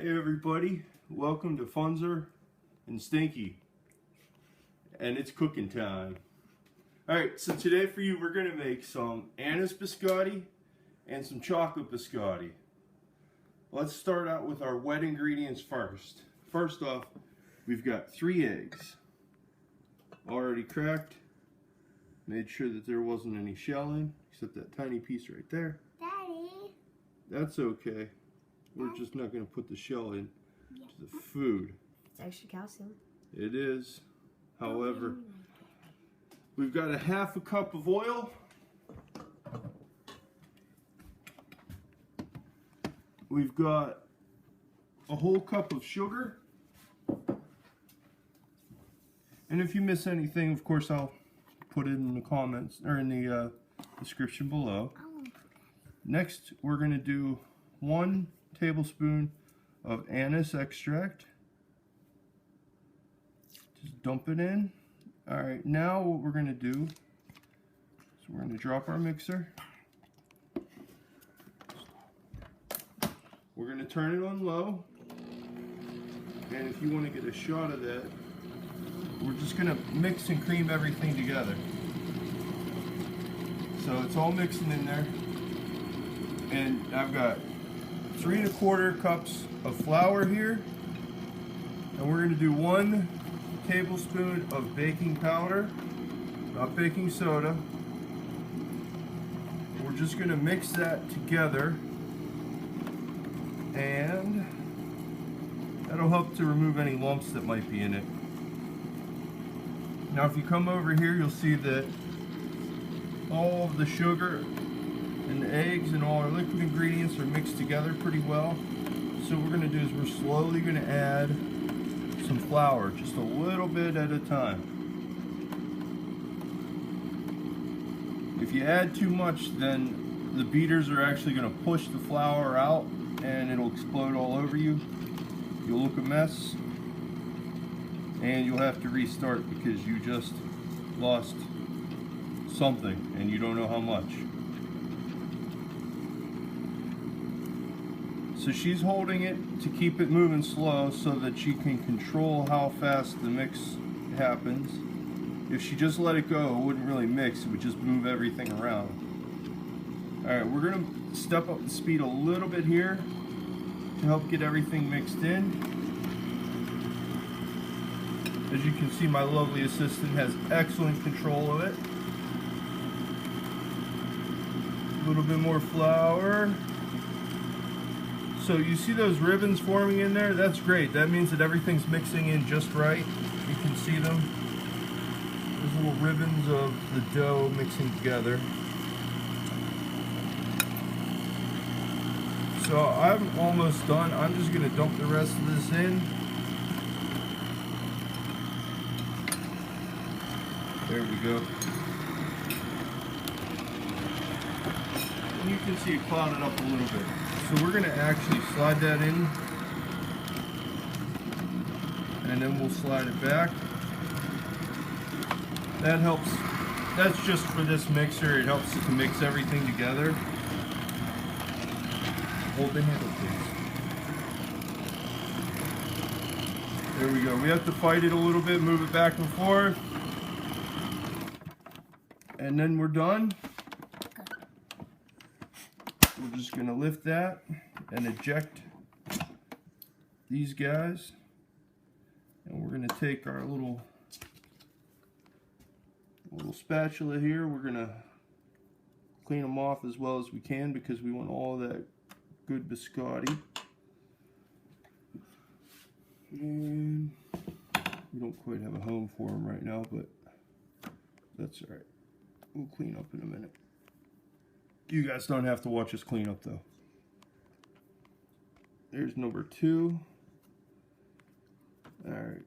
Hey everybody, welcome to Funzyr and Stinky, and it's cooking time. Alright, so today for you we're going to make some Anise Biscotti and some chocolate biscotti. Let's start out with our wet ingredients first. First off, we've got 3 eggs, already cracked. Made sure that there wasn't any shelling, except that tiny piece right there. Daddy! That's okay. We're just not going to put the shell in to the food. It's extra calcium. It is. However, we've got a half a cup of oil. We've got a whole cup of sugar. And if you miss anything, of course, I'll put it in the comments or in the description below. Next, we're going to do 1 tablespoon of anise extract. Just dump it in. Alright, now what we're going to do is we're going to drop our mixer. We're going to turn it on low. And if you want to get a shot of that, we're just going to mix and cream everything together. So it's all mixing in there. And I've got 3 1/4 cups of flour here, and we're going to do 1 tablespoon of baking powder, not baking soda. We're just going to mix that together, and that'll help to remove any lumps that might be in it. Now if you come over here, you'll see that all of the sugar and the eggs and all our liquid ingredients are mixed together pretty well. So what we're going to do is we're slowly going to add some flour, just a little bit at a time. If you add too much, then the beaters are actually going to push the flour out and it'll explode all over you. You'll look a mess and you'll have to restart because you just lost something and you don't know how much. So she's holding it to keep it moving slow so that she can control how fast the mix happens. If she just let it go, it wouldn't really mix, it would just move everything around. Alright, we're going to step up the speed a little bit here to help get everything mixed in. As you can see, my lovely assistant has excellent control of it. A little bit more flour. So you see those ribbons forming in there? That's great. That means that everything's mixing in just right. You can see them. Those little ribbons of the dough mixing together. So I'm almost done. I'm just going to dump the rest of this in. There we go. And you can see it clouded up a little bit. So we're going to actually slide that in, and then we'll slide it back. That helps, that's just for this mixer, it helps to mix everything together. Hold the handle, please. There we go. We have to fight it a little bit, move it back and forth. And then we're done. We're just going to lift that and eject these guys. And we're going to take our little spatula here. We're going to clean them off as well as we can because we want all that good biscotti. And we don't quite have a home for them right now, but that's alright. We'll clean up in a minute. You guys don't have to watch us clean up though. There's number 2. Alright.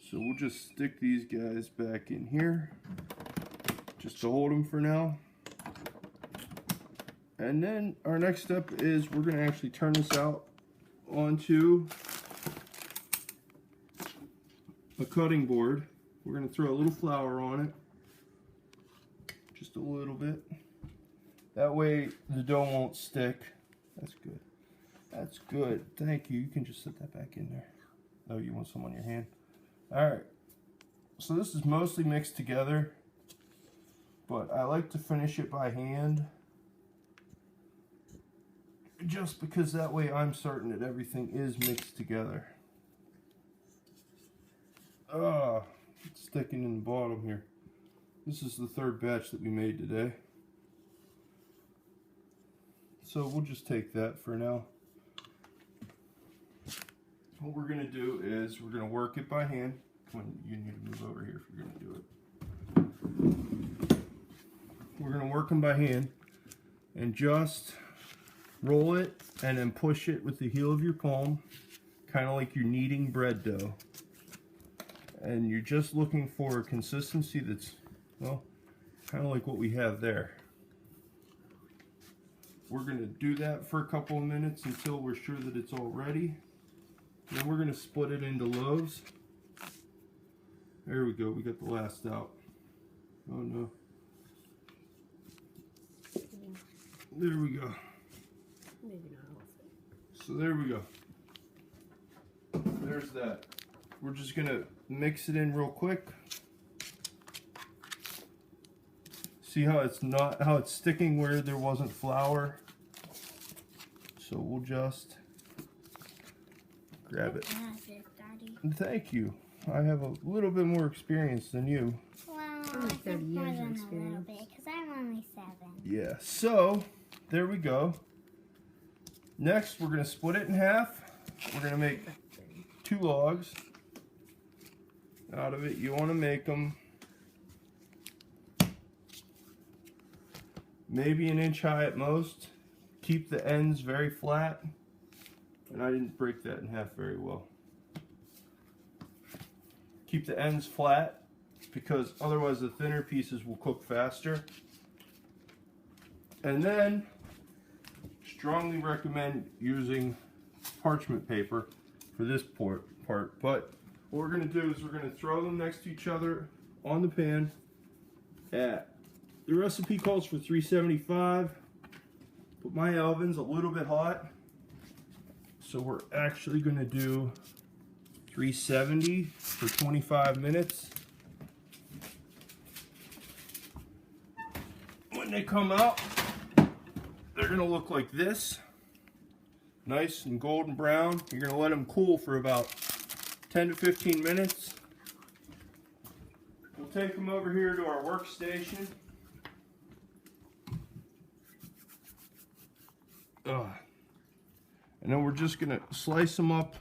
So we'll just stick these guys back in here. Just to hold them for now. And then our next step is we're going to actually turn this out onto a cutting board. We're going to throw a little flour on it. Just a little bit. That way the dough won't stick. That's good. That's good. Thank you. You can just set that back in there. Oh, you want some on your hand? Alright. So this is mostly mixed together, but I like to finish it by hand. Just because that way I'm certain that everything is mixed together. It's sticking in the bottom here. This is the third batch that we made today. So we'll just take that for now. What we're going to do is we're going to work it by hand. Come on, you need to move over here if you're going to do it. We're going to work them by hand and just roll it and then push it with the heel of your palm, kind of like you're kneading bread dough. And you're just looking for a consistency that's, well, kind of like what we have there. We're going to do that for a couple of minutes until we're sure that it's all ready. Then we're going to split it into loaves. There we go, we got the last out. Oh no. There we go. Maybe not all of it. So there we go. There's that. We're just going to mix it in real quick. See how it's sticking where there wasn't flour? So we'll just grab it. Daddy. Thank you. I have a little bit more experience than you. Well, Only I 30 think more years of than a little experience. bit, because I'm only 7. Yeah, so there we go. Next, we're going to split it in half. We're going to make 2 logs out of it. You want to make them maybe an inch high at most. Keep the ends very flat. And I didn't break that in half very well. Keep the ends flat because otherwise the thinner pieces will cook faster. And then, strongly recommend using parchment paper for this part. But what we're going to do is we're going to throw them next to each other on the pan. The recipe calls for 375, but my oven's a little bit hot. So we're actually going to do 370 for 25 minutes. When they come out, they're going to look like this. Nice and golden brown. You're going to let them cool for about 10 to 15 minutes. We'll take them over here to our workstation. And then we're just going to slice them up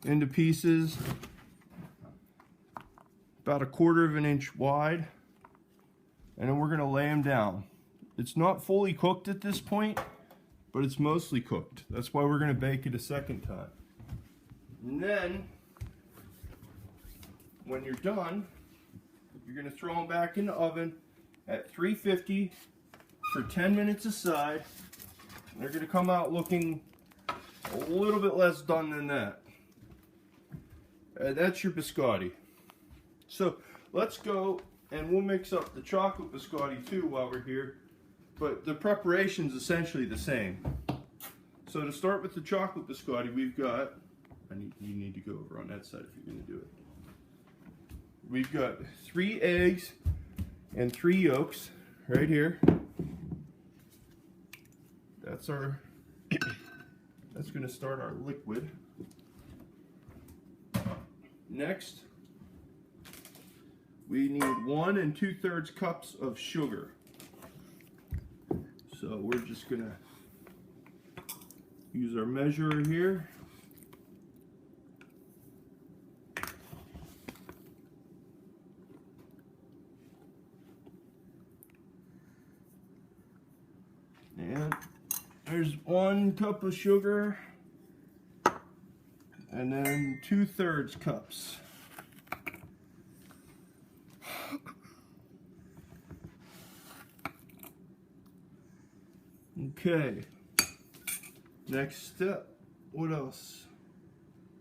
into pieces about 1/4 of an inch wide. And then we're going to lay them down. It's not fully cooked at this point, but it's mostly cooked. That's why we're going to bake it a second time. And then, when you're done, you're going to throw them back in the oven at 350 for 10 minutes aside. They're going to come out looking a little bit less done than that. That's your biscotti. So let's go and we'll mix up the chocolate biscotti too while we're here. But the preparation's essentially the same. So to start with the chocolate biscotti, we've got, you need to go over on that side if you're going to do it. We've got 3 eggs and 3 yolks right here. That's going to start our liquid. Next, we need 1 2/3 cups of sugar. So we're just going to use our measurer here. And there's 1 cup of sugar, and then 2/3 cups. Okay, next step, what else?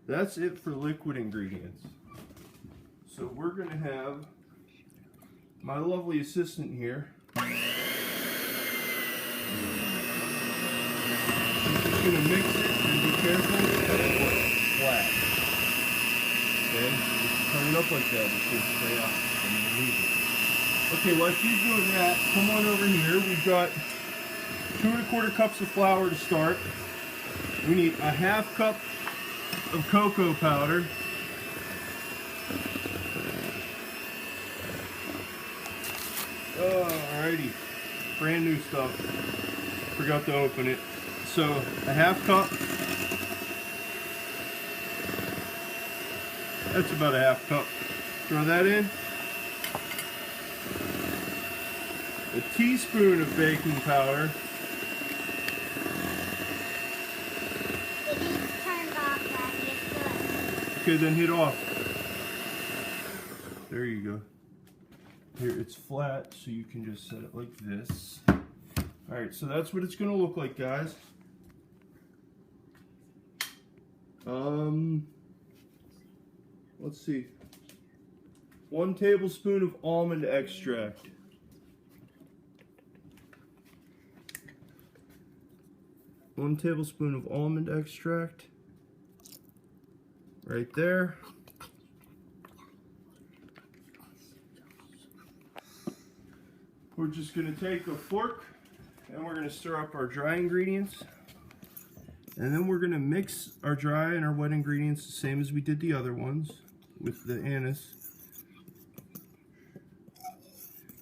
That's it for liquid ingredients. So we're gonna have my lovely assistant here. She's just going to mix it and be careful that it goes flat. Okay, just turn it up like that. It's going to stay out and then leave it. Okay, while she's doing that, come on over here. We've got 2 1/4 cups of flour to start. We need a 1/2 cup of cocoa powder. Alrighty, brand new stuff. Forgot to open it. So a 1/2 cup. That's about a 1/2 cup. Throw that in. A teaspoon of baking powder. It's turned off, Daddy. It's good. Okay, then hit off. There you go. Here, it's flat, so you can just set it like this. Alright, so that's what it's going to look like, guys. Let's see. 1 tablespoon of almond extract. One tablespoon of almond extract. Right there. We're just going to take a fork and we're going to stir up our dry ingredients. And then we're going to mix our dry and our wet ingredients the same as we did the other ones with the anise.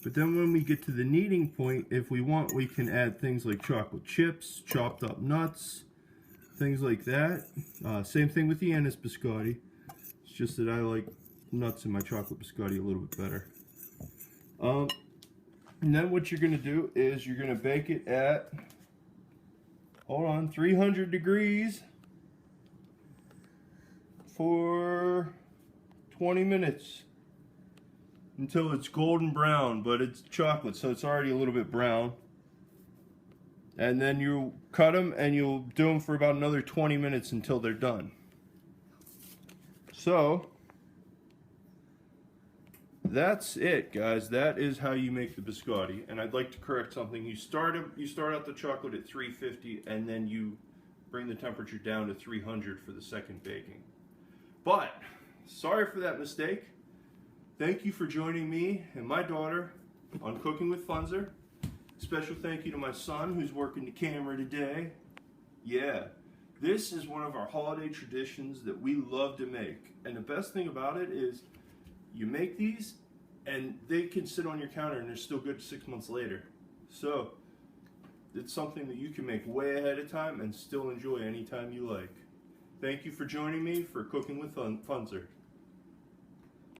But then when we get to the kneading point, if we want, we can add things like chocolate chips, chopped up nuts, things like that. Same thing with the Anise Biscotti. It's just that I like nuts in my chocolate biscotti a little bit better. And then what you're going to do is you're going to bake it at, hold on, 300 degrees for 20 minutes until it's golden brown, but it's chocolate, so it's already a little bit brown. And then you cut them and you'll do them for about another 20 minutes until they're done. So that's it, guys. That is how you make the biscotti. And I'd like to correct something. You start out the chocolate at 350 and then you bring the temperature down to 300 for the second baking. But sorry for that mistake. Thank you for joining me and my daughter on Cooking with Funzyr. Special thank you to my son who's working the camera today. Yeah, this is one of our holiday traditions that we love to make. And the best thing about it is you make these and they can sit on your counter and they're still good 6 months later. So it's something that you can make way ahead of time and still enjoy anytime you like. Thank you for joining me for Cooking with Funzyr.